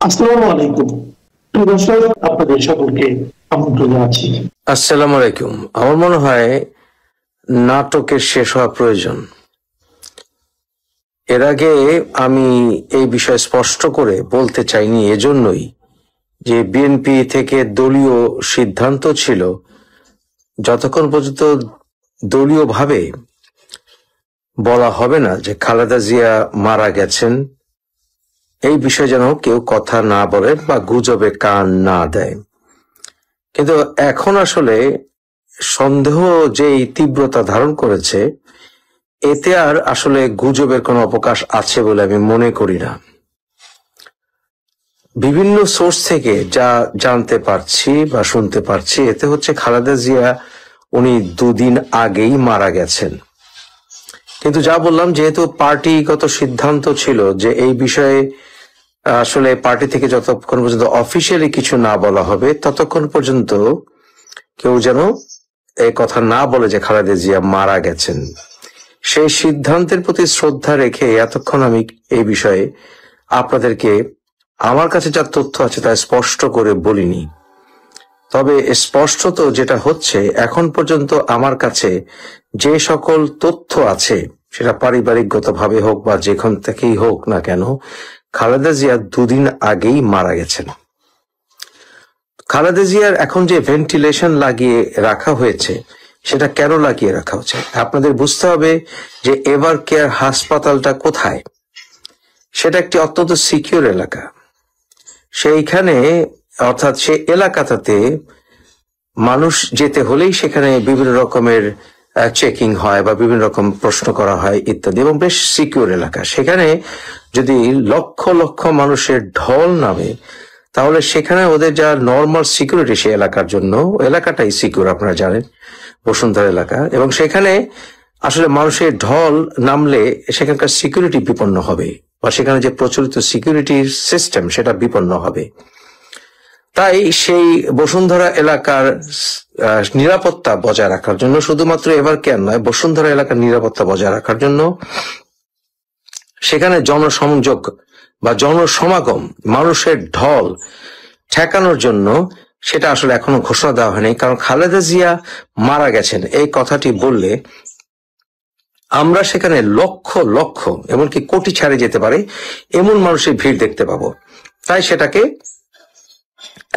আসসালামু আলাইকুম। প্রিয় দর্শক, আপনাদের সকলকে আমন্ত্রণ জানাচ্ছি। আসসালামু আলাইকুম। আমার মনে হয় নাটকের শেষ হওয়া প্রয়োজন। এর আগে আমি এই বিষয়ে স্পষ্ট করে বলতে চাইনি, এজন্যই যে বিএনপি থেকে দলীয় সিদ্ধান্ত ছিল যতক্ষণ পর্যন্ত দলীয়ভাবে বলা হবে না যে খালেদা জিয়া মারা গেছেন, এই বিষয়ে যেন কেউ কথা না বলে বা গুজবে কান না দেয়। কিন্তু এখন আসলে সন্দেহ যেই তীব্রতা ধারণ করেছে, এতে আর আসলে গুজবের কোনো অবকাশ আছে বলে আমি মনে করি না। বিভিন্ন সোর্স থেকে যা জানতে পারছি বা শুনতে পারছি, এতে হচ্ছে খালেদা জিয়া উনি দুদিন আগেই মারা গেছেন। কিন্তু যা বললাম, যেহেতু পার্টিগত সিদ্ধান্ত ছিল যে এই বিষয়ে আসলে পার্টি থেকে যতক্ষণ পর্যন্ত অফিসিয়ালি কিছু না বলা হবে ততক্ষণ পর্যন্ত কেউ যেন এই কথা না বলে যে খালেদা জিয়া মারা গেছেন। সেই সিদ্ধান্তের প্রতি শ্রদ্ধা রেখে এতক্ষণ আমি এই বিষয়ে আপনাদেরকে আমার কাছে যা তথ্য আছে তা স্পষ্ট করে বলিনি। তবে স্পষ্টত যেটা হচ্ছে, এখন পর্যন্ত আমার কাছে যে সকল তথ্য আছে, সেটা পারিবারিকগতভাবে হোক বা যেখান থেকেই হোক না কেন, খালেদা জিয়া দুদিন আগেই মারা গেছেন। খালেদা জিয়ার এখন যে ভেন্টিলেশন লাগিয়ে রাখা হয়েছে, সেটা কেন লাগিয়ে রাখা হচ্ছে আপনাদের বুঝতে হবে যে এভার কেয়ার হাসপাতালটা কোথায়। সেটা একটি অত্যন্ত সিকিউর এলাকা। সেইখানে, অর্থাৎ সে এলাকাটাতে মানুষ যেতে হলেই সেখানে বিভিন্ন রকমের চেকিং হয় বা বিভিন্ন রকম প্রশ্ন করা হয় ইত্যাদি, এবং বেশ সিকিউর এলাকা। সেখানে যদি লক্ষ লক্ষ মানুষের ঢল নামে, তাহলে সেখানে ওদের যা নর্মাল সিকিউরিটি সে এলাকার জন্য, এলাকাটাই সিকিউর আপনারা জানেন, বসুন্ধরা এলাকা, এবং সেখানে আসলে মানুষের ঢল নামলে সেখানকার সিকিউরিটি বিপন্ন হবে বা সেখানে যে প্রচলিত সিকিউরিটি সিস্টেম সেটা বিপন্ন হবে। তাই সেই বসুন্ধরা এলাকার নিরাপত্তা বজায় রাখার জন্য, শুধুমাত্র এবার কেন নয়, বসুন্ধরা এলাকার নিরাপত্তা বজায় রাখার জন্য সেখানে জনসংযোগ বা জনসমাগম, মানুষের ঢল ঠেকানোর জন্য সেটা আসলে এখনো ঘোষণা দেওয়া হয়নি। কারণ খালেদা জিয়া মারা গেছেন এই কথাটি বললে আমরা সেখানে লক্ষ লক্ষ, এমনকি কোটি ছাড়ে যেতে পারে এমন মানুষের ভিড় দেখতে পাবো। তাই সেটাকে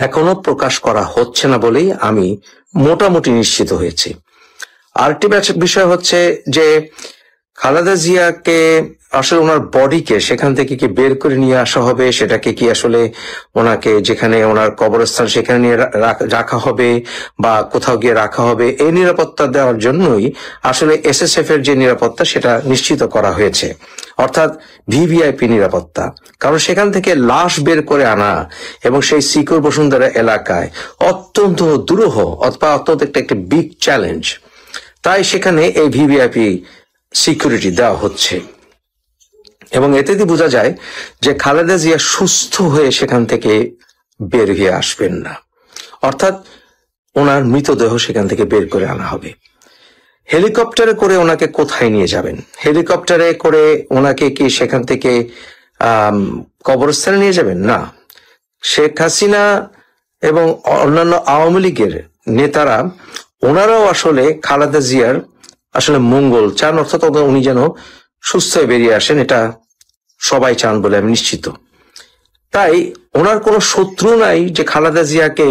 এখনো প্রকাশ করা হচ্ছে না বলেই আমি মোটামুটি নিশ্চিত হয়েছি। আরেকটি বিষয় হচ্ছে যে খালেদা জিয়াকে আসলে ওনার বডিকে সেখান থেকে কি বের করে নিয়ে আসা হবে, সেটাকে কি আসলে ওনাকে যেখানে ওনার কবরস্থান সেখানে নিয়ে রাখা হবে বা কোথাও গিয়ে রাখা হবে, এই নিরাপত্তা দেওয়ার জন্যই আসলে এসএসএফ এর যে নিরাপত্তা সেটা নিশ্চিত করা হয়েছে, অর্থাৎ ভিভিআইপি নিরাপত্তা। কারণ সেখান থেকে লাশ বের করে আনা এবং সেই সিকিউর বসুন্ধরা এলাকায় অত্যন্ত দুরূহ অথবা অত্যন্ত একটা বিগ চ্যালেঞ্জ। তাই সেখানে এই ভিভিআইপি সিকিউরিটি দেওয়া হচ্ছে, এবং এতেই বোঝা যায় যে খালেদা জিয়া সুস্থ হয়ে সেখান থেকে বের হয়ে আসবেন না, অর্থাৎ ওনার মৃতদেহ সেখান থেকে বের করে আনা হবে। হেলিকপ্টারে করে ওনাকে কোথায় নিয়ে যাবেন? হেলিকপ্টারে করে ওনাকে কি সেখান থেকে কবরস্থানে নিয়ে যাবেন? না, শেখ হাসিনা এবং অন্যান্য আওয়ামী লীগের নেতারা ওনারাও আসলে খালেদা জিয়ার আসলে মঙ্গল চান, অর্থাৎ উনি যেন সুস্থ হয়ে বেরিয়ে আসেন, এটা সবাই চান বলে আমি নিশ্চিত। তাই ওনার কোনো শত্রু নাই যে খালেদা জিয়াকে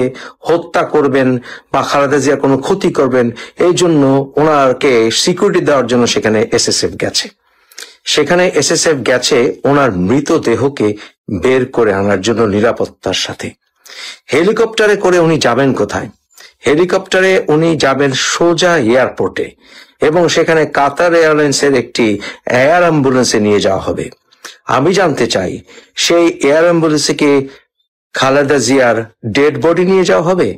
হত্যা করবেন বা খালেদা জিয়ার কোনো ক্ষতি করবেন। এই জন্য ওনাকে সিকিউরিটি দেওয়ার জন্য সেখানে এসএসএফ গেছে। সেখানে এসএসএফ গেছে ওনার মৃতদেহকে বের করে আনার জন্য নিরাপত্তার সাথে। হেলিকপ্টারে করে উনি যাবেন কোথায়? হেলিকপ্টারে উনি যাবেন সোজা এয়ারপোর্টে, এবং সেখানে কাতার এয়ারলাইন্সের একটি এয়ার অ্যাম্বুলেন্সে নিয়ে যাওয়া হবে। আমি জানতে চাই, সেই এয়ার অ্যাম্বুলেন্সে কি খালেদা জিয়ার ডেড বডি নিয়ে যাওয়া হবে,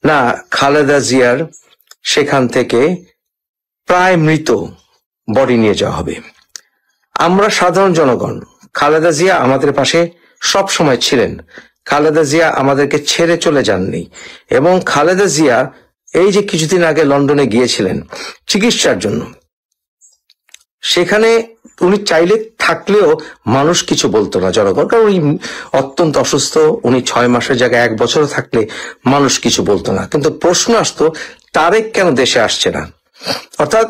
না খালেদা জিয়ার সেখান থেকে প্রায় মৃত বডি নিয়ে যাওয়া হবে? আমরা সাধারণ জনগণ, খালেদা জিয়া আমাদের পাশে সব সময় ছিলেন। খালেদা জিয়া আমাদেরকে ছেড়ে চলে যাননি, এবং খালেদা জিয়া এই যে কিছুদিন আগে লন্ডনে গিয়েছিলেন চিকিৎসার জন্য, সেখানে উনি চাইলে থাকলেও মানুষ কিছু বলতো না, জনগণ, কারণ উনি অত্যন্ত অসুস্থ। উনি 6 মাসের জায়গায় 1 বছর থাকলে মানুষ কিছু বলতো না। কিন্তু প্রশ্ন আসতো তারেক কেন দেশে আসছে না, অর্থাৎ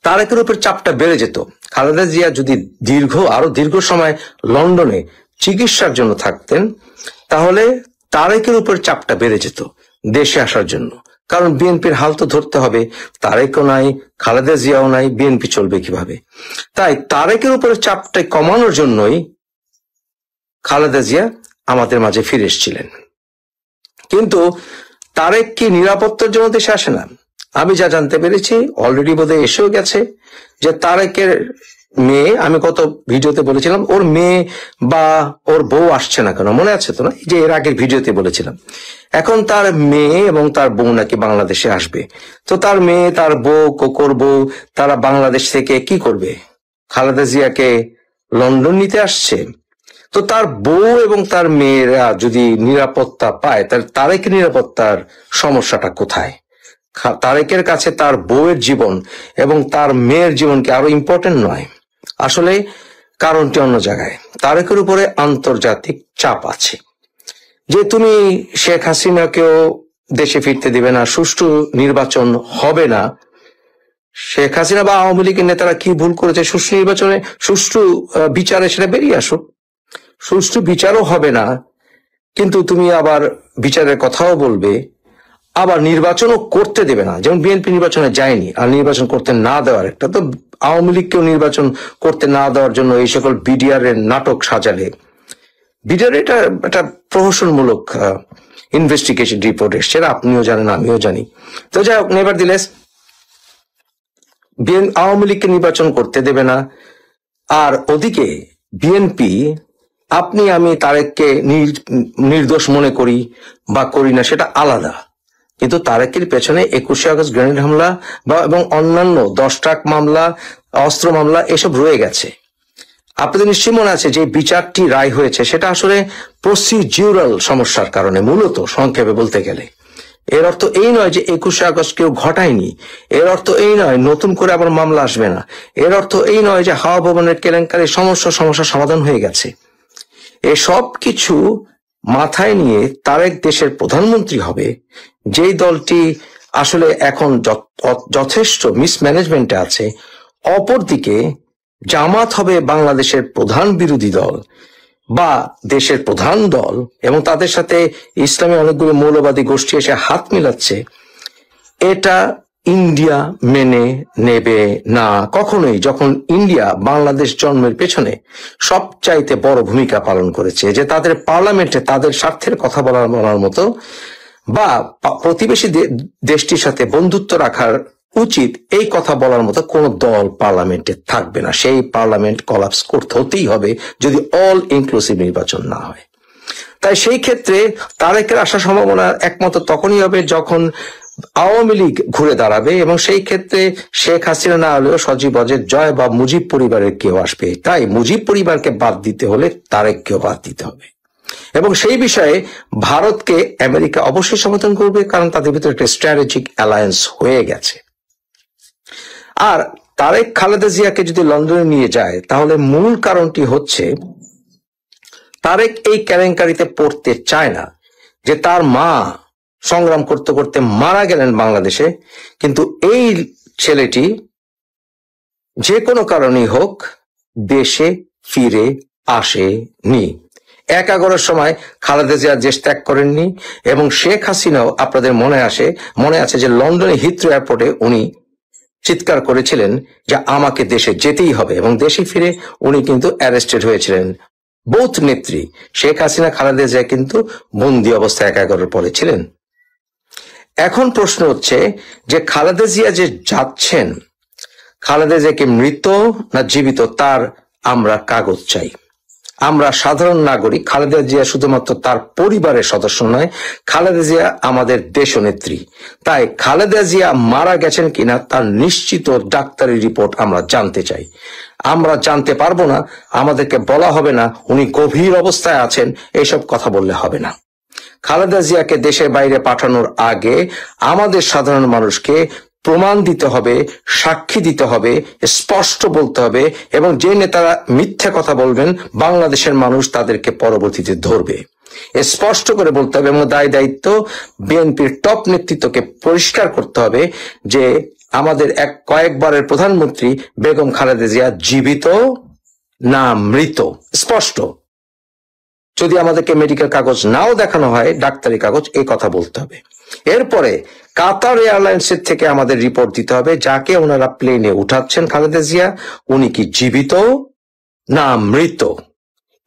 তারেকের উপর চাপটা বেড়ে যেত। খালেদা জিয়া যদি আরো দীর্ঘ সময় লন্ডনে চিকিৎসার জন্য থাকতেন, তাহলে তারেকের উপর চাপটা বেড়ে যেত দেশে আসার জন্য। কারণ বিএনপির হাল তো ধরতে হবে, তারেকও নাই, খালেদা জিয়াও নাই, বিএনপি চলবে কিভাবে? তাই তারেকের উপরে চাপটা কমানোর জন্যই খালেদা জিয়া আমাদের মাঝে ফিরে এসেছিলেন। কিন্তু তারেক কি নিরাপত্তার জন্য দেশে আসে না? আমি যা জানতে পেরেছি, অলরেডি বোধহয় এসেও গেছে, যে তারেকের মেয়ে, আমি কত ভিডিওতে বলেছিলাম ওর মেয়ে বা ওর বউ আসছে না কেন, মনে আছে তো না? যে এর আগের ভিডিওতে বলেছিলাম। এখন তার মেয়ে এবং তার বউ নাকি বাংলাদেশে আসবে। তো তার মেয়ে, তার বউ, কোকর বউ, তারা বাংলাদেশ থেকে কি করবে? খালেদা জিয়াকে লন্ডন নিতে আসছে। তো তার বউ এবং তার মেয়েরা যদি নিরাপত্তা পায়, তাহলে তারেকের নিরাপত্তার সমস্যাটা কোথায়? তারেকের কাছে তার বউয়ের জীবন এবং তার মেয়ের জীবন কি আরো ইম্পর্টেন্ট নয়? আসলে কারণটি অন্য জায়গায়। তারেকের উপরে আন্তর্জাতিক চাপ আছে যে তুমি শেখ হাসিনাকেও দেশে ফিরতে দিবে না, সুষ্ঠু নির্বাচন হবে না। শেখ হাসিনা বা আওয়ামী লীগের নেতারা কি ভুল করেছে, সুষ্ঠু নির্বাচনে সুষ্ঠু বিচারে সেটা বেরিয়ে আসুক। সুষ্ঠু বিচারও হবে না, কিন্তু তুমি আবার বিচারের কথাও বলবে, আবার নির্বাচনও করতে দেবে না। যেমন বিএনপি নির্বাচনে যায়নি, আর নির্বাচন করতে না দেওয়ার একটা, তো আওয়ামী লীগকেও নির্বাচন করতে না দেওয়ার জন্য এই সকল বিডিআর এর নাটক সাজালে। বিডিআর এটা একটা প্রহসনমূলক ইনভেস্টিগেশন রিপোর্ট এসছে, আপনিও জানেন, আমিও জানি। তো যাই হোক, নেভারদিলেস আওয়ামী লীগকে নির্বাচন করতে দেবে না। আর ওদিকে বিএনপি, আপনি আমি তারেককে নির্দোষ মনে করি বা করি না সেটা আলাদা, কিন্তু তারেকের পেছনে 21শে আগস্ট গ্রেনেড হামলা এবং অন্যান্য 10 ট্রাক মামলা, অস্ত্র মামলা এসব রয়ে গেছে। আপনাদের নিশ্চয়ই মনে আছে যে বিচারটি রায় হয়েছে, সেটা আসলে প্রসিডিউরাল সমস্যার কারণে, মূলত সংক্ষেপে বলতে গেলে। এর অর্থ এই নয় যে 21শে আগস্ট কেউ ঘটায়নি, এর অর্থ এই নয় নতুন করে আবার মামলা আসবে না, এর অর্থ এই নয় যে হাওয়া ভবনের কেলেঙ্কারি সমস্যা সমাধান হয়ে গেছে। এসব কিছু মাথায় নিয়ে তারেক দেশের প্রধানমন্ত্রী হবে, যেই দলটি আসলে এখন যথেষ্ট মিসম্যানেজমেন্টে আছে। অপরদিকে জামাত হবে বাংলাদেশের প্রধান বিরোধী দল বা দেশের প্রধান দল, এবং তাদের সাথে ইসলামী অনেকগুলো মৌলবাদী গোষ্ঠী এসে হাত মিলাচ্ছে। এটা ইন্ডিয়া মেনে নেবে না কখনোই, যখন ইন্ডিয়া বাংলাদেশ জন্মের পেছনে সবচাইতে বড় ভূমিকা পালন করেছে, যে তাদের পার্লামেন্টে তাদের স্বার্থের কথা বলার মতো বা প্রতিবেশী দেশটির সাথে বন্ধুত্ব রাখার উচিত এই কথা বলার মতো কোন দল পার্লামেন্টে থাকবে না। সেই পার্লামেন্ট কলাপস করতে হতেই হবে যদি অল ইনক্লুসিভ নির্বাচন না হয়। তাই সেই ক্ষেত্রে তারেকের আসার সম্ভাবনা একমাত্র তখনই হবে যখন আওয়ামী লীগ ঘুরে দাঁড়াবে, এবং সেই ক্ষেত্রে শেখ হাসিনা না হলেও সজীব অজের জয় বা মুজিব পরিবারের কেউ আসবে। তাই মুজিব পরিবারকে বাদ দিতে হলে তারেককেও বাদ দিতে হবে, এবং সেই বিষয়ে ভারতকে আমেরিকা অবশ্যই সমর্থন করবে, কারণ তাদের ভিতরে একটা স্ট্র্যাটেজিক অ্যালায়েন্স হয়ে গেছে। আর তারেক খালেদা জিয়াকে যদি লন্ডনে নিয়ে যায়, তাহলে মূল কারণটি হচ্ছে তারেক এই কেলেঙ্কারিতে পড়তে চায় না, যে তার মা সংগ্রাম করতে করতে মারা গেলেন বাংলাদেশে, কিন্তু এই ছেলেটি যে কোনো কারণেই হোক দেশে ফিরে আসেনি। 11 সময় খালেদা জিয়া দেশ ত্যাগ করেননি, এবং শেখ হাসিনাও আপনাদের মনে আছে যে লন্ডনে হিথ্রো এয়ারপোর্টে উনি চিৎকার করেছিলেন যে আমাকে দেশে যেতেই হবে, এবং দেশে ফিরে উনি কিন্তু অ্যারেস্টেড হয়েছিলেন। বোথ নেত্রী শেখ হাসিনা, খালেদা জিয়া কিন্তু বন্দি অবস্থায় 11 পরে ছিলেন। এখন প্রশ্ন হচ্ছে যে খালেদা জিয়া যে যাচ্ছেন, খালেদা জিয়া কি মৃত না জীবিত, তার আমরা কাগজ চাই। আমরা সাধারণ নাগরিক। খালেদা জিয়া শুধুমাত্র তার পরিবারের সদস্য নয়, খালেদা জিয়া আমাদের দেশনেত্রী। তাই খালেদা জিয়া মারা গেছেন কিনা তার নিশ্চিত ডাক্তারি রিপোর্ট আমরা জানতে চাই। আমরা জানতে পারবো না, আমাদেরকে বলা হবে না উনি গভীর অবস্থায় আছেন, এইসব কথা বললে হবে না। খালেদা জিয়াকে দেশের বাইরে পাঠানোর আগে আমাদের সাধারণ মানুষকে প্রমাণ দিতে হবে, সাক্ষী দিতে হবে, স্পষ্ট বলতে হবে, এবং যে নেতারা মিথ্যা কথা বলবেন বাংলাদেশের মানুষ তাদেরকে পরবর্তীতে ধরবে। স্পষ্ট করে বলতে হবে এবং দায় দায়িত্ব বিএনপির টপ নেতৃত্বকে পরিষ্কার করতে হবে যে আমাদের কয়েকবারের প্রধানমন্ত্রী বেগম খালেদা জিয়া জীবিত না মৃত। স্পষ্ট। যদি আমাদেরকে মেডিকেল কাগজ নাও দেখানো হয়, ডাক্তারি কাগজ, এই কথা বলতে হবে। এরপরে কাতার এয়ারলাইন্সের থেকে আমাদের রিপোর্ট দিতে হবে যাকে ওনারা প্লেনে উঠাচ্ছেন খালেদা জিয়া, উনি কি জীবিত না মৃত।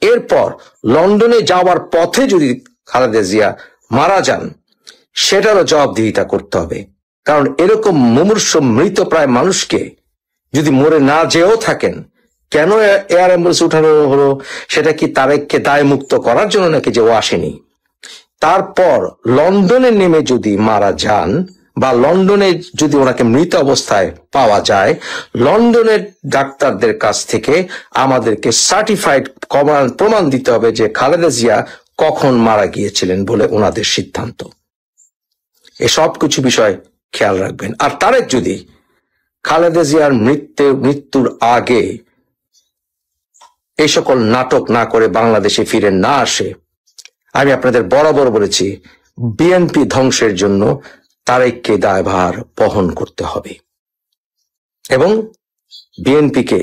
এরপর লন্ডনে যাওয়ার পথে যদি খালেদা জিয়া মারা যান, সেটারও জবাবদিহিতা করতে হবে। কারণ এরকম মুমূর্ষ মৃত প্রায় মানুষকে যদি মরে না যেও থাকেন, কেন এয়ার অ্যাম্বুলেন্স উঠানো হলো? সেটা কি তারেককে দায় মুক্ত করার জন্য নাকি যে ও আসেনি? তারপর লন্ডনে নেমে যদি মারা যান বা লন্ডনে যদি ওনাকে মৃত অবস্থায় পাওয়া যায়, লন্ডনের ডাক্তারদের কাছ থেকে আমাদেরকে সার্টিফাইড প্রমাণ দিতে হবে যে খালেদা জিয়া কখন মারা গিয়েছিলেন বলে ওনাদের সিদ্ধান্ত। এসব কিছু বিষয় খেয়াল রাখবেন। আর তারেক যদি খালেদা জিয়ার মৃত্যুর আগে এই সকল নাটক না করে বাংলাদেশে ফিরে না আসে, আমি আপনাদের বরাবর বলেছি বিএনপি ধ্বংসের জন্য তারেককে দায়ভার বহন করতে হবে এবং বিএনপিকে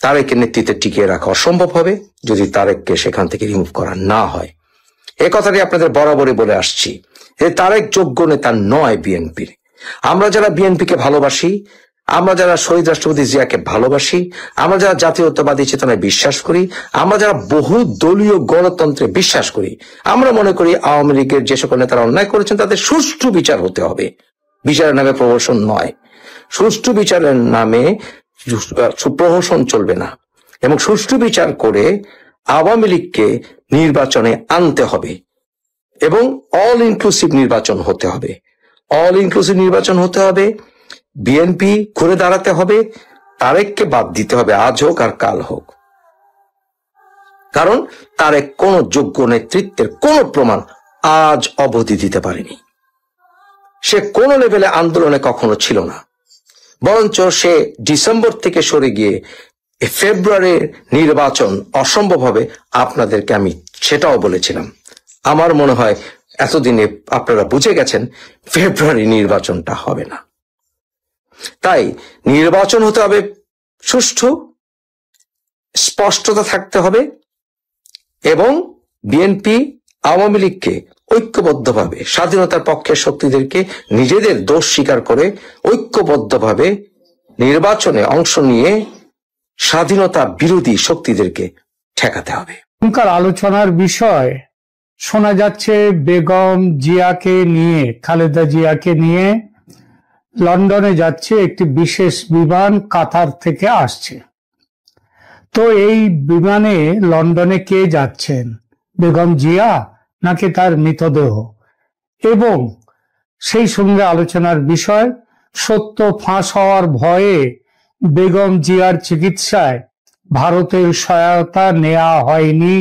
তারেকের নেতৃত্বে টিকিয়ে রাখা অসম্ভব হবে যদি তারেককে সেখান থেকে রিমুভ করা না হয়। এ কথাটি আপনাদের বরাবরই বলে আসছি যে তারেক যোগ্য নেতা নয় বিএনপির। আমরা যারা বিএনপিকে ভালোবাসি, আমরা যারা শহীদ রাষ্ট্রপতি জিয়াকে ভালোবাসি, আমরা যারা জাতীয়তাবাদী চেতনায় বিশ্বাস করি, আমরা যারা বহু দলীয় গণতন্ত্রে বিশ্বাস করি, আমরা মনে করি আওয়ামী লীগের যে সকল নেতারা অন্যায় করেছেন তাদের সুষ্ঠু বিচার হতে হবে। বিচারের নামে প্রহসন নয়, সুষ্ঠু বিচারের নামে প্রহসন চলবে না। এবং সুষ্ঠু বিচার করে আওয়ামী লীগকে নির্বাচনে আনতে হবে এবং অল ইনক্লুসিভ নির্বাচন হতে হবে। অল ইনক্লুসিভ নির্বাচন হতে হবে, বিএনপি ঘুরে দাঁড়াতে হবে, তারেককে বাদ দিতে হবে, আজ হোক আর কাল হোক। কারণ তারেক কোন যোগ্য নেতৃত্বের কোন প্রমাণ আজ অবধি দিতে পারেনি। সে কোন লেভেলে আন্দোলনে কখনো ছিল না, বরঞ্চ সে ডিসেম্বর থেকে সরে গিয়ে ফেব্রুয়ারির নির্বাচন অসম্ভব হবে। আপনাদেরকে আমি সেটাও বলেছিলাম। আমার মনে হয় এতদিনে আপনারা বুঝে গেছেন ফেব্রুয়ারি নির্বাচনটা হবে না। তাই নির্বাচন হতে হবে সুষ্ঠু, স্পষ্টতা থাকতে হবে এবং বিএনপি আওয়ামী লীগকে ঐক্যবদ্ধভাবে, স্বাধীনতার পক্ষের শক্তিদেরকে নিজেদের দোষ স্বীকার করে ঐক্যবদ্ধভাবে নির্বাচনে অংশ নিয়ে স্বাধীনতা বিরোধী শক্তিদেরকে ঠেকাতে হবে। এখনকার আলোচনার বিষয় শোনা যাচ্ছে বেগম জিয়াকে নিয়ে, খালেদা জিয়াকে নিয়ে লন্ডনে যাচ্ছে একটি বিশেষ বিমান, কাতার থেকে আসছে। তো এই বিমানে লন্ডনে কে যাচ্ছেন? বেগম জিয়া নাকি তার মৃতদেহ? এবং সেই সঙ্গে আলোচনার বিষয় সত্য ফাঁস হওয়ার ভয়ে বেগম জিয়ার চিকিৎসায় ভারতের সহায়তা নেওয়া হয়নি,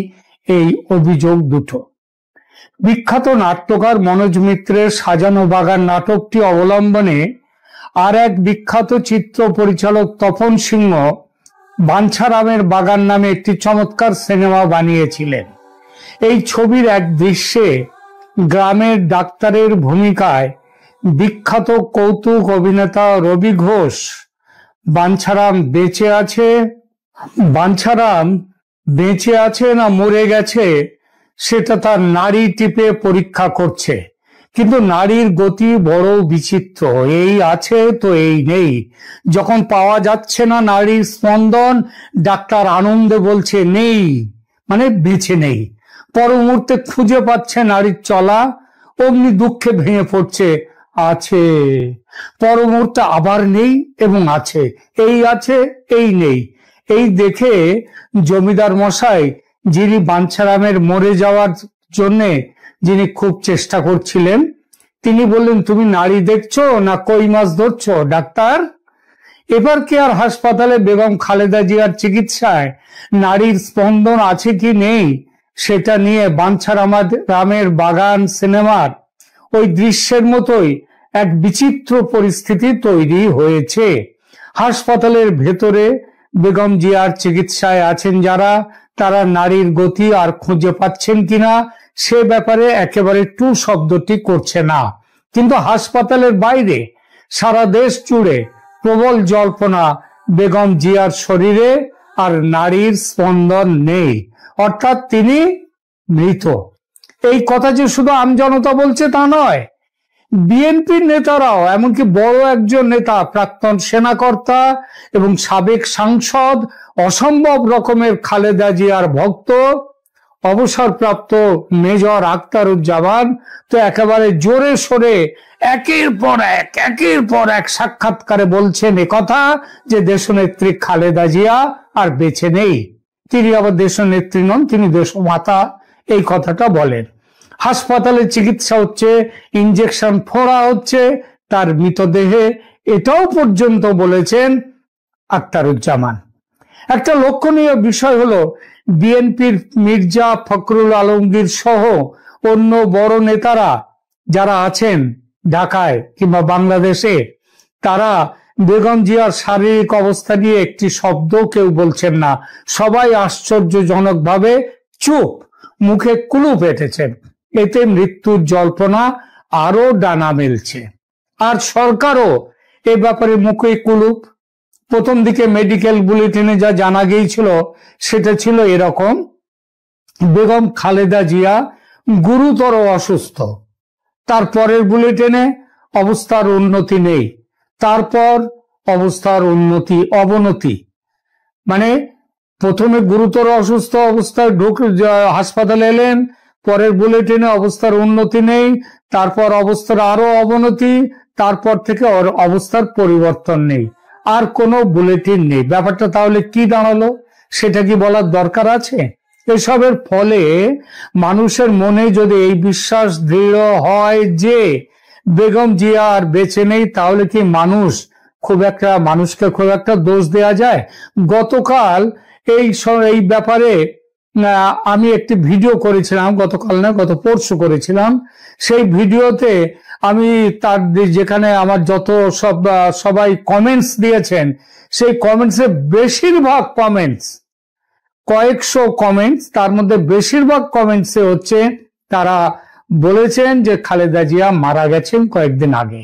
এই অভিযোগ দুটো। বিখ্যাত নাট্যকার মনোজ মিত্রের সাজানো বাগান নাটকটি অবলম্বনে আর এক বিখ্যাত চিত্র পরিচালক তপন সিংহ বাঞ্ছারামের বাগান নামে একটি চমৎকার সিনেমা বানিয়েছিলেন। এই ছবির এক দৃশ্যে গ্রামের ডাক্তারের ভূমিকায় বিখ্যাত কৌতুক অভিনেতা রবি ঘোষ বাঞ্ছারাম বেঁচে আছে না মরে গেছে সেটা তার নাড়ি টিপে পরীক্ষা করছে। কিন্তু নারীর গতি বড় বিচিত্র, এই আছে তো এই নেই। যখন পাওয়া যাচ্ছে না নারীর স্পন্দন, ডাক্তার আনন্দে বলছে নেই, মানে বেঁচে নেই। পর মুহূর্তে খুঁজে পাচ্ছে নারীর চলা, অমনি দুঃখে ভেঙে পড়ছে আছে। পর মুহূর্তে আবার নেই এবং আছে, এই আছে এই নেই। এই দেখে জমিদার মশাই, যিনি বাঞ্ছারামের মরে যাওয়ার জন্যে যিনি খুব চেষ্টা করছিলেন, তিনি বললেন, তুমি নারী দেখছো না কই মাছ ধরছো ডাক্তার? এবার কি আর হাসপাতালে বেগম খালেদা জিয়ার চিকিৎসায় নারীর স্পন্দন আছে কি নেই সেটা নিয়ে বাঞ্ছারামের বাগান সিনেমার ওই দৃশ্যের মতোই এক বিচিত্র পরিস্থিতি তৈরি হয়েছে। হাসপাতালের ভেতরে বেগম জিয়ার চিকিৎসায় আছেন যারা, তারা নারীর গতি আর খুঁজে পাচ্ছেন কিনা সে ব্যাপারে একেবারে টু শব্দটি করছে না। কিন্তু হাসপাতালের বাইরে সারা দেশ জুড়ে প্রবল জল্পনা বেগম জিয়ার শরীরে, আর নারীর স্পন্দন নেই, অর্থাৎ তিনি মৃত। এই কথা যে শুধু আমজনতা বলছে তা নয়, বিএনপির নেতারাও, এমনকি বড় একজন নেতা, প্রাক্তন সেনাকর্তা এবং সাবেক সাংসদ, অসম্ভব রকমের খালেদা জিয়ার ভক্ত, অবসরপ্রাপ্ত মেজর আখতারুজ্জামান তো একেবারে জোরে সোরে একের পর এক সাক্ষাৎকারে বলছেন কথা যে দেশনেত্রী খালেদা জিয়া আর বেঁচে নেই। তিনি আবার দেশনেত্রী নন, তিনি দেশমাতা, এই কথাটা বলেন। হাসপাতালে চিকিৎসা হচ্ছে, ইনজেকশন ফোড়া হচ্ছে তার মৃতদেহে, এটাও পর্যন্ত বলেছেন আখতারুজ্জামান। একটা লক্ষণীয় বিষয় হলো বিএনপির মির্জা ফখরুল আলমগীর সহ অন্য বড় নেতারা যারা আছেন ঢাকায় কিংবা বাংলাদেশে, তারা বেগম জিয়ার শারীরিক অবস্থা নিয়ে একটি শব্দ কেউ বলছেন না। সবাই আশ্চর্যজনকভাবে চুপ, মুখে কুলুপ এঁটেছেন। এতে মৃত্যুর জল্পনা আরো ডানা মেলছে। আর সরকারও এ ব্যাপারে মুখে কুলুপ। প্রথম দিকে মেডিকেল বুলেটিনে যা জানা গিয়েছিল সেটা ছিল এরকম: বেগম খালেদা জিয়া গুরুতর অসুস্থ। তারপরের বুলেটিনে অবস্থার উন্নতি নেই, তারপর অবস্থার অবনতি। মানে প্রথমে গুরুতর অসুস্থ অবস্থায় হাসপাতালে এলেন, পরের বুলেটিনে অবস্থার উন্নতি নেই, তারপর অবস্থার আরো অবনতি, তারপর থেকে অবস্থার পরিবর্তন নেই, আর কোনো বুলেটিন নেই। ব্যাপারটা তাহলে কি দাঁড়ালো সেটা কি বলার দরকার আছে? এসবের ফলে মানুষের মনে যদি এই বিশ্বাস দৃঢ় হয় যে বেগম জিয়া আর বেঁচে নেই, তাহলে কি মানুষকে খুব একটা দোষ দেয়া যায়? গতকাল এই ব্যাপারে আমি একটি ভিডিও করেছিলাম, গতকাল না গত পরশু করেছিলাম। সেই ভিডিওতে আমি তার যেখানে আমার যত সবাই কমেন্টস দিয়েছেন, সেই কমেন্টসে বেশিরভাগ কমেন্টস, কয়েকশো কমেন্টস, তার মধ্যে বেশিরভাগ কমেন্টসে হচ্ছে তারা বলেছেন যে খালেদা জিয়া মারা গেছেন কয়েকদিন আগে,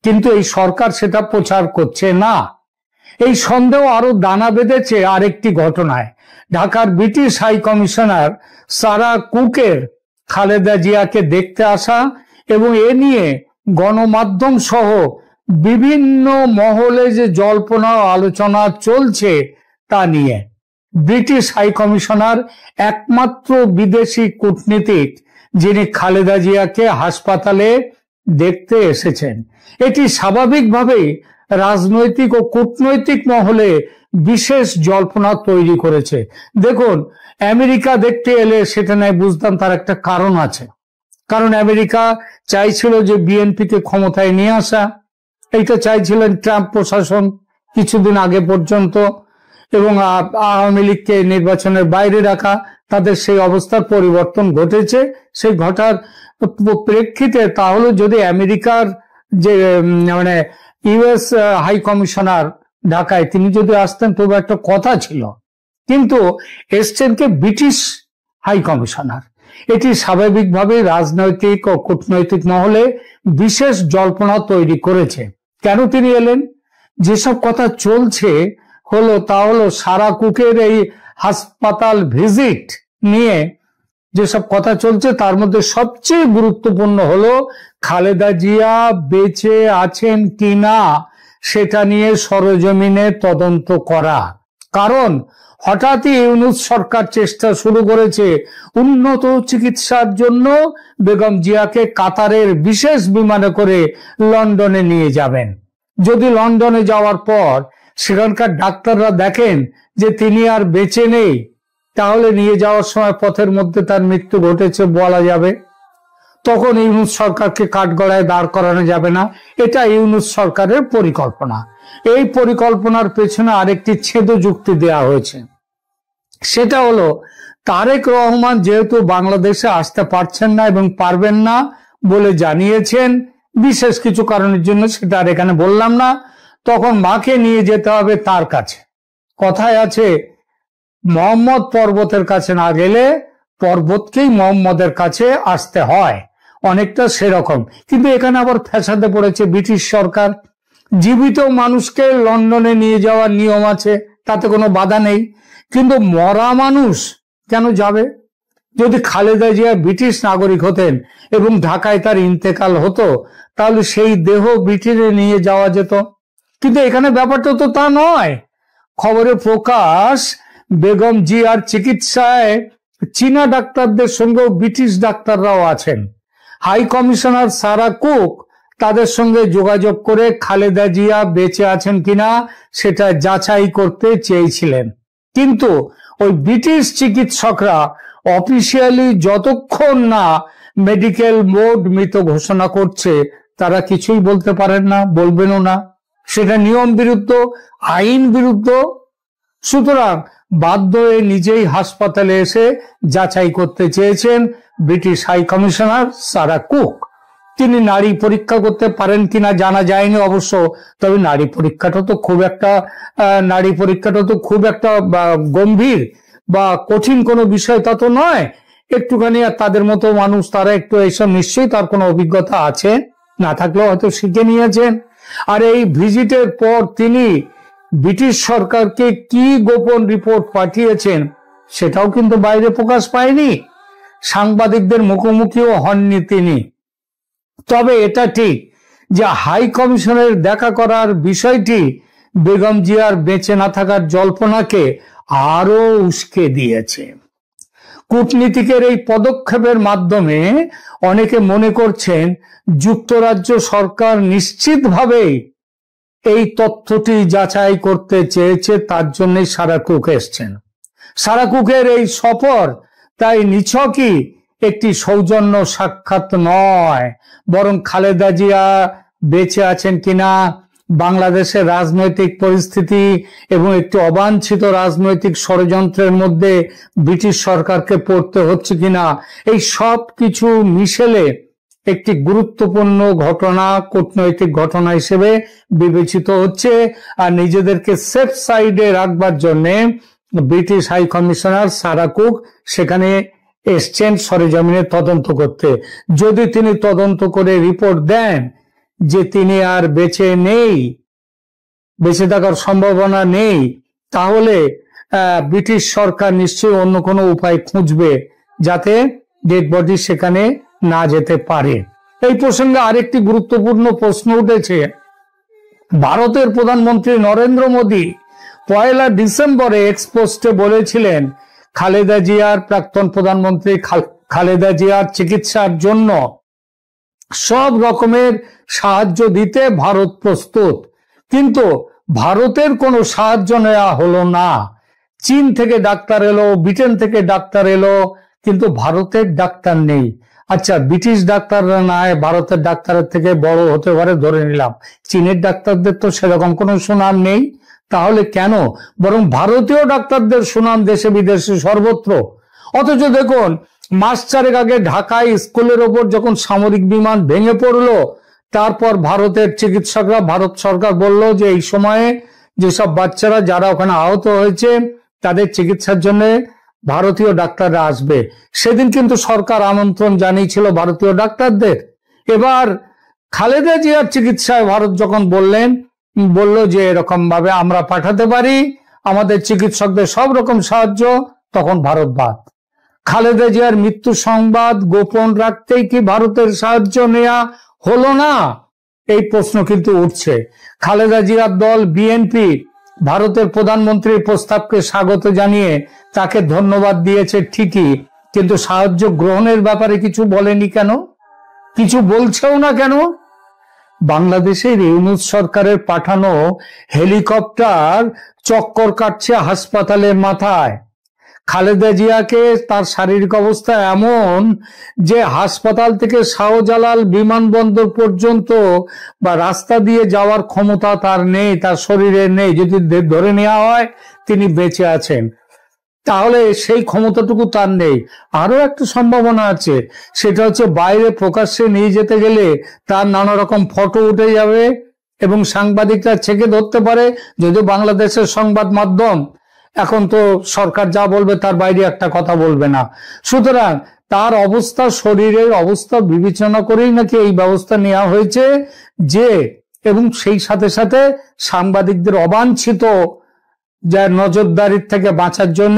কিন্তু এই সরকার সেটা প্রচার করছে না। এই সন্দেহ আরো দানা বেঁধেছে আরেকটি ঘটনায়। ঢাকার ব্রিটিশ হাই কমিশনার সারা কুকের খালেদা জিয়াকে দেখতে আসা এবং এ নিয়ে গণমাধ্যম সহ বিভিন্ন মহলে যে জল্পনা আলোচনা চলছে তা নিয়ে ব্রিটিশ হাই কমিশনার একমাত্র বিদেশি কূটনীতিক যিনি খালেদা জিয়াকে হাসপাতালে দেখতে এসেছেন। এটি স্বাভাবিকভাবেই রাজনৈতিক ও কূটনৈতিক মহলে বিশেষ জল্পনা তৈরি করেছে। দেখুন, আমেরিকা দেখতে এলে সেটা নয় বুঝতাম, তার একটা কারণ আছে। কারণ আমেরিকা চাইছিল যে বিএনপিকে ক্ষমতায় নিয়ে আসা, এইটা চাইছিলেন ট্রাম্প প্রশাসন কিছুদিন আগে পর্যন্ত, এবং আওয়ামী লীগকে নির্বাচনের বাইরে রাখা। তাদের সেই অবস্থার পরিবর্তন ঘটেছে। সেই ঘটার প্রেক্ষিতে তাহলে যদি আমেরিকার যে মানে ইউএস হাই কমিশনার ঢাকায় তিনি যদি আসতেন তবে একটা কথা ছিল, কিন্তু এসছেন কে ব্রিটিশ হাই কমিশনার। এটি স্বাভাবিকভাবে রাজনৈতিক ও কূটনৈতিক মহলে বিশেষ জল্পনা তৈরি করেছে। কেন তিনি এলেন? যেসব কথা চলছে তা হলো সারা কুকের এই হাসপাতাল ভিজিট নিয়ে যেসব কথা চলছে তার মধ্যে সবচেয়ে গুরুত্বপূর্ণ হলো খালেদা জিয়া বেঁচে আছেন কিনা সেটা নিয়ে সরেজমিনে তদন্ত করা। কারণ হঠাৎই ইউনূস সরকার চেষ্টা শুরু করেছে উন্নত চিকিৎসার জন্য বেগম জিয়াকে কাতারের বিশেষ বিমানে করে লন্ডনে নিয়ে যাবেন। যদি লন্ডনে যাওয়ার পর সেখানকার ডাক্তাররা দেখেন যে তিনি আর বেঁচে নেই, তাহলে নিয়ে যাওয়ার সময় পথের মধ্যে তার মৃত্যু ঘটেছে বলা যাবে, তখন ইউনূস সরকারকে কাঠগড়ায় দাঁড় করানো যাবে না। এটা ইউনূস সরকারের পরিকল্পনা। এই পরিকল্পনার পেছনে আরেকটি ছেদ যুক্তি দেওয়া হয়েছে। সেটা হলো তারেক রহমান যেহেতু বাংলাদেশে আসতে পারছেন না এবং পারবেন না বলে জানিয়েছেন, বিশেষ কিছু কারণের জন্য, সেটা আর এখানে বললাম না। তখন মাকে নিয়ে যেতে হবে তার কাছে। কথায় আছে, মোহাম্মদ পর্বতের কাছে না গেলে পর্বতকেই মোহাম্মদের কাছে আসতে হয়, অনেকটা সেরকম। কিন্তু এখানে আবার ফ্যাসাদে পড়েছে ব্রিটিশ সরকার। জীবিত মানুষকে লন্ডনে নিয়ে যাওয়ার নিয়ম আছে, তাতে কোনো বাধা নেই, কিন্তু মরা মানুষ কেন যাবে? যদি খালেদা জিয়া ব্রিটিশ নাগরিক হতেন এবং ঢাকায় তার ইন্তেকাল হতো, তাহলে সেই দেহ ব্রিটেনে নিয়ে যাওয়া যেত। কিন্তু এখানে ব্যাপারটা তো তা নয়। খবরে প্রকাশ, বেগম জিয়ার চিকিৎসায় চীনা ডাক্তারদের সঙ্গেও ব্রিটিশ ডাক্তাররাও আছেন। হাই কমিশনার সারা কুক তাদের সঙ্গে যোগাযোগ করে খালেদা জিয়া বেঁচে আছেন কিনা সেটা যাচাই করতে চেয়েছিলেন। কিন্তু ওই ব্রিটিশ চিকিৎসকরা অফিসিয়ালি যতক্ষণ না মেডিকেল বোর্ড মৃত ঘোষণা করছে, তারা কিছুই বলতে পারেন না, বলবেনও না। সেটা নিয়ম বিরুদ্ধ, আইন বিরুদ্ধ। সুতরাং বাধ্য হয়ে নিজেই হাসপাতালে এসে যাচাই করতে চেয়েছেন British high commissioner Sarah Cook. তিনি নারী পরীক্ষা করতে পারেন কিনা জানা যায়নি অবশ্য, তবে নারী পরীক্ষাটা তো খুব একটা গম্ভীর বা কঠিন কোনো বিষয় তা তো নয়। একটুখানি তাদের মতো মানুষ, তারা একটু এইসব নিশ্চয়ই তার কোনো অভিজ্ঞতা আছে, না থাকলেও হয়তো শিখে নিয়েছেন। আর এই ভিজিটের পর তিনি ব্রিটিশ সরকারকে কি গোপন রিপোর্ট পাঠিয়েছেন সেটাও কিন্তু বাইরে প্রকাশ পায়নি, সাংবাদিকদের মুখোমুখিও হননি তিনি। তবে এটা ঠিক যে হাই কমিশনের দেখা করার বিষয়টি বেগম জিয়ার বেঁচে না থাকার জল্পনাকে আরো উস্কে দিয়েছে। কূটনীতিকের এই পদক্ষেপের মাধ্যমে অনেকে মনে করছেন যুক্তরাজ্য সরকার নিশ্চিতভাবেই এই তথ্যটি যাচাই করতে চেয়েছে, তার জন্যই সারা কুক এসছেন। সারা কুকের এই সফর তাই নিছকই একটি সৌজন্য সাক্ষাৎ নয়, বরং খালেদা জিয়া বেঁচে আছেন কিনা, বাংলাদেশের রাজনৈতিক পরিস্থিতি এবং একটি অবাঞ্ছিত রাজনৈতিক ষড়যন্ত্রের মধ্যে ব্রিটিশ সরকারকে পড়তে হচ্ছে কিনা, এই সব কিছু মিশেলে একটি গুরুত্বপূর্ণ ঘটনা, কূটনৈতিক ঘটনা হিসেবে বিবেচিত হচ্ছে। আর নিজেদেরকে সেফ সাইডে রাখবার জন্য British high commissioner Sarah Cook সেখানে এসছেন সরেজমিনে তদন্ত করতে। যদি তিনি তদন্ত করে রিপোর্ট দেন যে তিনি আর বেঁচে নেই, বেঁচে থাকার সম্ভাবনা নেই, তাহলে ব্রিটিশ সরকার নিশ্চয়ই অন্য কোনো উপায় খুঁজবে যাতে ডেড বডি সেখানে না যেতে পারে। এই প্রসঙ্গে আরেকটি গুরুত্বপূর্ণ প্রশ্ন উঠেছে। ভারতের প্রধানমন্ত্রী নরেন্দ্র মোদী 1 ডিসেম্বরে এক্সপোস্টে বলেছিলেন, খালেদা জিয়ার, প্রাক্তন প্রধানমন্ত্রী খালেদা জিয়ার চিকিৎসার জন্য সব রকমের সাহায্য দিতে ভারত প্রস্তুত। কিন্তু ভারতের কোনো সাহায্য নেওয়া হলো না। চীন থেকে ডাক্তার এলো, ব্রিটেন থেকে ডাক্তার এলো, কিন্তু ভারতের ডাক্তার নেই। আচ্ছা, ব্রিটিশ ডাক্তাররা না হয় ভারতের ডাক্তারের থেকে বড় হতে পারে ধরে নিলাম, চীনের ডাক্তারদের তো সেরকম কোনো সুনাম নেই। তাহলে কেন? বরং ভারতীয় ডাক্তারদের সুনাম দেশে বিদেশে সর্বত্র। অথচ দেখুন, মাস 4 আগে ঢাকায় স্কুলের ওপর যখন সামরিক বিমান ভেঙে পড়লো, তারপর ভারতের চিকিৎসকরা, ভারত সরকার বলল যে এই সময়ে যেসব বাচ্চারা যারা ওখানে আহত হয়েছে তাদের চিকিৎসার জন্য ভারতীয় ডাক্তাররা আসবে। সেদিন কিন্তু সরকার আমন্ত্রণ জানিয়েছিল ভারতীয় ডাক্তারদের। এবার খালেদা জিয়ার চিকিৎসায় ভারত যখন বলল যে এরকম ভাবে আমরা পাঠাতে পারি, আমাদের চিকিৎসকদের সব রকম সাহায্য, তখন ভারত বাদ। খালেদা জিয়ার মৃত্যু সংবাদ গোপন রাখতেই কি ভারতের সাহায্য নেওয়া হলো না? এই প্রশ্ন কিন্তু উঠছে। খালেদা জিয়ার দল বিএনপি ভারতের প্রধানমন্ত্রীর প্রস্তাবকে স্বাগত জানিয়ে তাকে ধন্যবাদ দিয়েছে ঠিকই, কিন্তু সাহায্য গ্রহণের ব্যাপারে কিছু বলেনি কেন? কিছু বলছেও না কেন? বাংলাদেশের ইউনূস সরকারের পাঠানো হেলিকপ্টার চক্কর কাটছে হাসপাতালের মাথায়। খালেদা জিয়াকে তার শারীরিক অবস্থা এমন যে হাসপাতাল থেকে শাহজালাল বিমানবন্দর পর্যন্ত বা রাস্তা দিয়ে যাওয়ার ক্ষমতা তার নেই, তার শরীরে নেই। যদি ধরে নেওয়া হয় তিনি বেঁচে আছেন, তাহলে সেই ক্ষমতাটুকু তার নেই। আরো একটা সম্ভাবনা আছে, সেটা হচ্ছে বাইরে প্রকাশ্যে নিয়ে যেতে গেলে তার নানা রকম ফটো উঠে যাবে এবং সাংবাদিকরা ছেকে ধরতে পারে। যদিও বাংলাদেশের সংবাদ মাধ্যম এখন তো সরকার যা বলবে তার বাইরে একটা কথা বলবে না, সুতরাং তার অবস্থা, শরীরের অবস্থা বিবেচনা করেই নাকি এই ব্যবস্থা নেওয়া হয়েছে যে, এবং সেই সাথে সাথে সাংবাদিকদের অবাঞ্ছিত যার নজরদারির থেকে বাঁচার জন্য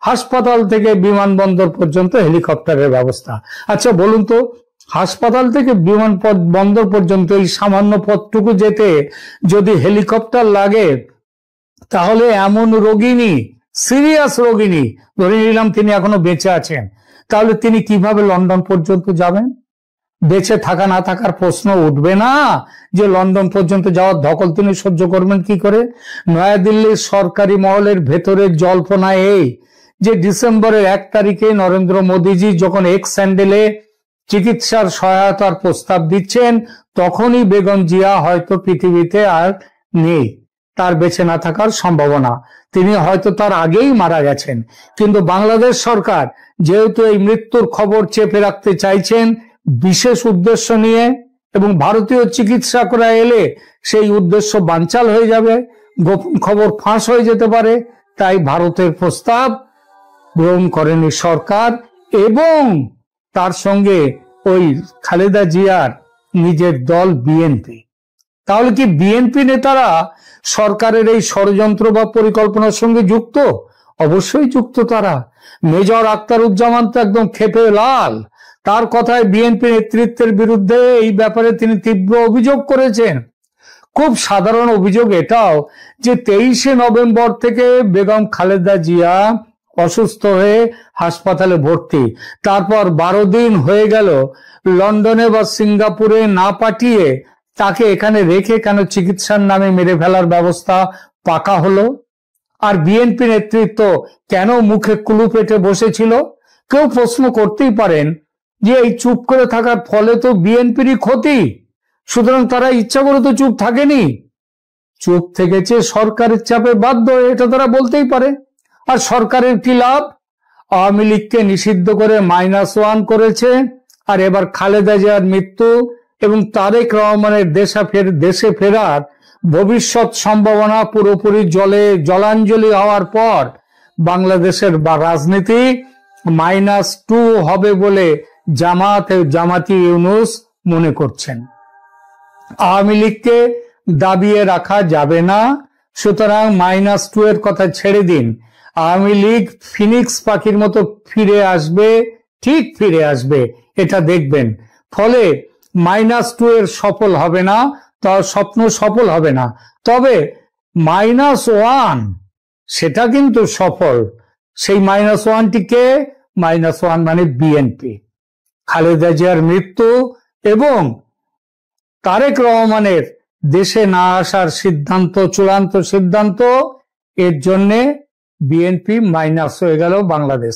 হাসপাতাল থেকে বিমানবন্দর পর্যন্ত হেলিকপ্টারের ব্যবস্থা। আচ্ছা বলুন তো, হাসপাতাল থেকে বিমানবন্দর পর্যন্ত এই সামান্য পথটুকু যেতে যদি হেলিকপ্টার লাগে, তাহলে এমন রোগিনী, সিরিয়াস রোগিনী, ধরে নিলাম তিনি এখনো বেঁচে আছেন, তাহলে তিনি কিভাবে লন্ডন পর্যন্ত যাবেন? বেঁচে থাকা না থাকার প্রশ্ন উঠবে না যে লন্ডন পর্যন্ত যাওয়ার ধকল তিনি সহ্য করবেন কি করে? নয়াদিল্লির সরকারি মহলের ভেতরের জল্পনা এই যে ডিসেম্বরের 1 তারিখে নরেন্দ্র মোদীজি যখন এক্স স্যান্ডেলে চিকিৎসার সহায়তার প্রস্তাব দিচ্ছেন, তখনই বেগম জিয়া হয়তো পৃথিবীতে আর নেই, তার বেঁচে না থাকার সম্ভাবনা, তিনি হয়তো তার আগেই মারা গেছেন। কিন্তু বাংলাদেশ সরকার যেহেতু এই মৃত্যুর খবর চেপে রাখতে চাইছেন বিশেষ উদ্দেশ্য নিয়ে, এবং ভারতীয় চিকিৎসকরা এলে সেই উদ্দেশ্য বানচাল হয়ে যাবে, গোপন খবর ফাঁস হয়ে যেতে পারে, তাই ভারতের প্রস্তাব গ্রহণ করেনি সরকার, এবং তার সঙ্গে ওই খালেদা জিয়ার নিজের দল বিএনপি। তাহলে কি বিএনপি নেতারা সরকারের এই ষড়যন্ত্র বা পরিকল্পনার সঙ্গে যুক্ত? অবশ্যই যুক্ত তারা। মেজর আখতারুজ্জামান তো একদম ক্ষেপে লাল, তার কথায় বিএনপি নেতৃত্বের বিরুদ্ধে এই ব্যাপারে তিনি তীব্র অভিযোগ করেছেন। খুব সাধারণ অভিযোগ এটাও যে 23শে নভেম্বর থেকে বেগম খালেদা জিয়া অসুস্থ হয়ে হাসপাতালে ভর্তি, তারপর 12 দিন হয়ে গেল, লন্ডনে বা সিঙ্গাপুরে না পাঠিয়ে তাকে এখানে রেখে কেন চিকিৎসার নামে মেরে ফেলার ব্যবস্থা পাকা হলো? আর বিএনপি নেতৃত্ব কেন মুখে কুলু পেটে বসেছিল? কেউ প্রশ্ন করতেই পারেন যে এই চুপ করে থাকার ফলে তো বিএনপিরই ক্ষতি, সুতরাং তারা ইচ্ছা করে তো চুপ থাকেনি, চুপ থেকেছে সরকারের চাপে বাধ্য হয়ে, এটা তারা বলতেই পারে। আর সরকারের কি লাভ? আওয়ামী লীগকে নিষিদ্ধ করে -1 করেছে, আর এবার খালেদা জিয়ার মৃত্যু এবং তারেক রহমানের দেশে ফেরার ভবিষ্যৎ সম্ভাবনা পুরোপুরি জলাঞ্জলি হওয়ার পর বাংলাদেশের রাজনীতি -2 হবে বলে জামাতি ইউনূস মনে করছেন। আওয়ামী লীগকে দাবিয়ে রাখা যাবে না, সুতরাং -2 এর কথা ছেড়ে দিন। আওয়ামী লীগ ফিনিক্স পাখির মতো ফিরে আসবে, ঠিক ফিরে আসবে, এটা দেখবেন। ফলে -2 এর সফল হবে না, তার স্বপ্ন সফল হবে না, তবে -1 সেটা কিন্তু সফল। সেই -1টিকে, -1 মানে বিএনপি, খালেদা জিয়ার মৃত্যু এবং তারেক রহমানের দেশে না আসার সিদ্ধান্ত, চূড়ান্ত সিদ্ধান্ত, এর জন্যে বিএনপি মাইনাস হয়ে গেল বাংলাদেশ।